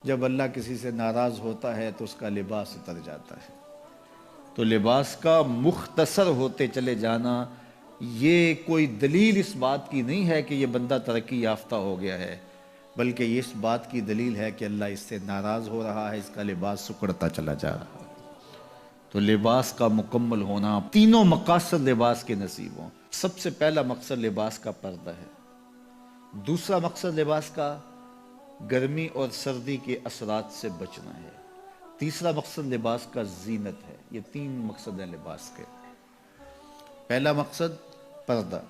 جب اللہ کسی سے ناراض ہوتا ہے تو اس کا لباس اتر جاتا ہے۔ تو لباس کا مختصر ہوتے چلے جانا یہ کوئی دلیل اس بات کی نہیں ہے کہ یہ بندہ ترقی یافتہ ہو گیا ہے، بلکہ یہ اس بات کی دلیل ہے کہ اللہ اس سے ناراض ہو رہا ہے، اس کا لباس سکڑتا چلا جا رہا ہے۔ تو لباس کا مکمل ہونا، تینوں مقاصد لباس کے نصیب ہوں۔ سب سے پہلا مقصد لباس کا پردہ ہے، دوسرا مقصد لباس کا گرمی اور سردی کے اثرات سے بچنا ہے، تیسرا مقصد لباس کا زینت ہے۔ یہ تین مقصد ہیں لباس کے۔ پہلا مقصد پردہ،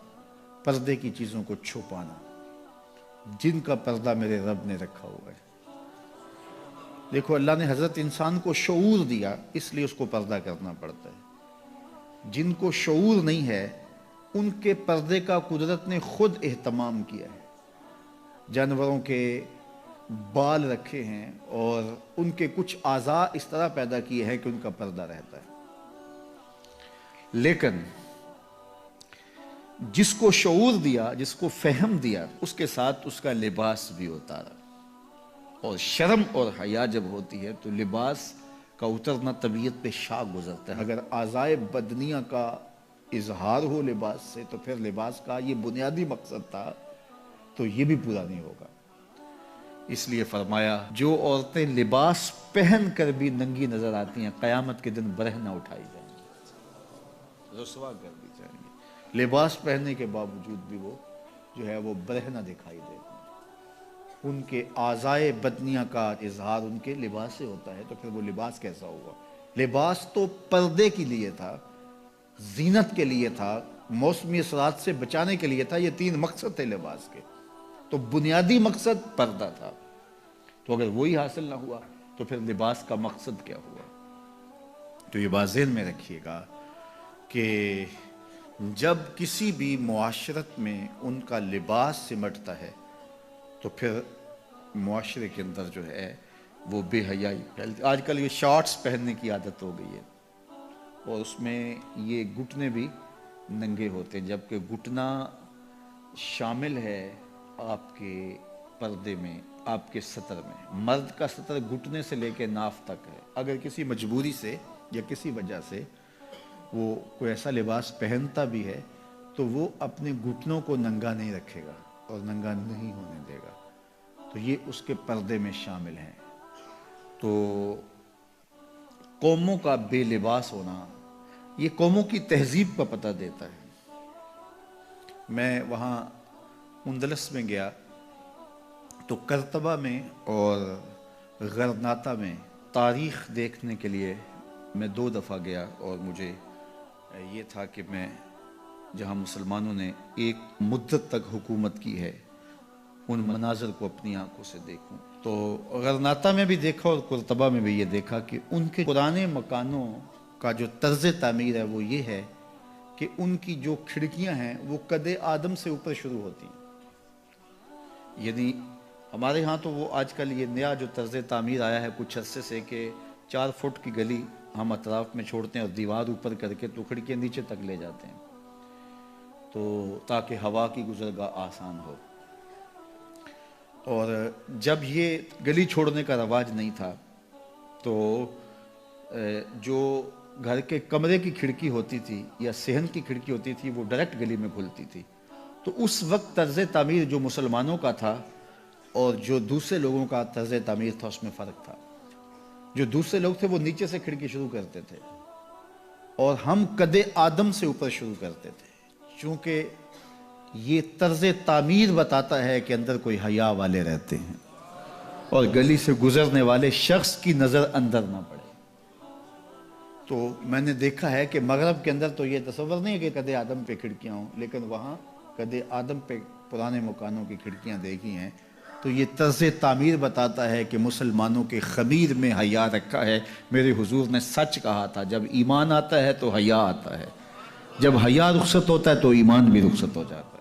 پردے کی چیزوں کو چھپانا، جن کا پردہ میرے رب نے رکھا ہوا ہے۔ دیکھو، اللہ نے حضرت انسان کو شعور دیا، اس لیے اس کو پردہ کرنا پڑتا ہے۔ جن کو شعور نہیں ہے ان کے پردے کا قدرت نے خود اہتمام کیا ہے۔ جانوروں کے بال رکھے ہیں اور ان کے کچھ اعضاء اس طرح پیدا کیے ہیں کہ ان کا پردہ رہتا ہے، لیکن جس کو شعور دیا، جس کو فہم دیا، اس کے ساتھ اس کا لباس بھی اتارا۔ اور شرم اور حیا جب ہوتی ہے تو لباس کا اترنا طبیعت پہ شاک گزرتا ہے۔ اگر اعضائے بدنیہ کا اظہار ہو لباس سے تو پھر لباس کا یہ بنیادی مقصد تھا تو یہ بھی پورا نہیں ہوگا۔ اس لیے فرمایا، جو عورتیں لباس پہن کر بھی ننگی نظر آتی ہیں قیامت کے دن برہنہ اٹھائی جائیں گی، رسوا کر دی جائیں گی۔ لباس پہننے کے باوجود بھی وہ جو ہے وہ برہنہ دکھائی دیتی ہیں۔ ان کے اعضائے بدنیہ کا اظہار ان کے لباس سے ہوتا ہے، تو پھر وہ لباس کیسا ہوگا؟ لباس تو پردے کے لیے تھا، زینت کے لیے تھا، موسمی اثرات سے بچانے کے لیے تھا۔ یہ تین مقصد تھے لباس کے، تو بنیادی مقصد پردہ تھا۔ تو اگر وہی حاصل نہ ہوا تو پھر لباس کا مقصد کیا ہوا؟ تو یہ بات ذہن میں رکھیے گا کہ جب کسی بھی معاشرت میں ان کا لباس سمٹتا ہے تو پھر معاشرے کے اندر جو ہے وہ بے حیائی پھیلتی۔ آج کل یہ شارٹس پہننے کی عادت ہو گئی ہے اور اس میں یہ گھٹنے بھی ننگے ہوتے ہیں، جبکہ گھٹنا شامل ہے آپ کے پردے میں، آپ کے سطر میں۔ مرد کا سطر گھٹنے سے لے کے ناف تک ہے۔ اگر کسی مجبوری سے یا کسی وجہ سے وہ کوئی ایسا لباس پہنتا بھی ہے تو وہ اپنے گھٹنوں کو ننگا نہیں رکھے گا اور ننگا نہیں ہونے دے گا، تو یہ اس کے پردے میں شامل ہیں۔ تو قوموں کا بے لباس ہونا یہ قوموں کی تہذیب کا پتہ دیتا ہے۔ میں وہاں اندلس میں گیا تو کرتبہ میں اور غرناطہ میں تاریخ دیکھنے کے لیے میں 2 دفعہ گیا، اور مجھے یہ تھا کہ میں جہاں مسلمانوں نے ایک مدت تک حکومت کی ہے ان مناظر کو اپنی آنکھوں سے دیکھوں۔ تو غرناطہ میں بھی دیکھا اور کرتبہ میں بھی یہ دیکھا کہ ان کے پرانے مکانوں کا جو طرز تعمیر ہے وہ یہ ہے کہ ان کی جو کھڑکیاں ہیں وہ قد آدم سے اوپر شروع ہوتی ہیں۔ یعنی ہمارے ہاں تو وہ آج کل یہ نیا جو طرز تعمیر آیا ہے کچھ عرصے سے کہ 4 فٹ کی گلی ہم اطراف میں چھوڑتے ہیں اور دیوار اوپر کر کے تو کھڑکیاں نیچے تک لے جاتے ہیں، تو تاکہ ہوا کی گزرگاہ آسان ہو۔ اور جب یہ گلی چھوڑنے کا رواج نہیں تھا تو جو گھر کے کمرے کی کھڑکی ہوتی تھی یا صحن کی کھڑکی ہوتی تھی وہ ڈائریکٹ گلی میں کھلتی تھی۔ تو اس وقت طرز تعمیر جو مسلمانوں کا تھا اور جو دوسرے لوگوں کا طرز تعمیر تھا اس میں فرق تھا۔ جو دوسرے لوگ تھے وہ نیچے سے کھڑکی شروع کرتے تھے اور ہم قد آدم سے اوپر شروع کرتے تھے، چونکہ یہ طرز تعمیر بتاتا ہے کہ اندر کوئی حیا والے رہتے ہیں اور گلی سے گزرنے والے شخص کی نظر اندر نہ پڑے۔ تو میں نے دیکھا ہے کہ مغرب کے اندر تو یہ تصور نہیں ہے کہ قد آدم پہ کھڑکیاں ہوں، لیکن وہاں قد آدم پہ پرانے مکانوں کی کھڑکیاں دیکھی ہیں، تو یہ طرز تعمیر بتاتا ہے کہ مسلمانوں کے خمیر میں حیا رکھا ہے۔ میرے حضور نے سچ کہا تھا، جب ایمان آتا ہے تو حیا آتا ہے، جب حیا رخصت ہوتا ہے تو ایمان بھی رخصت ہو جاتا ہے۔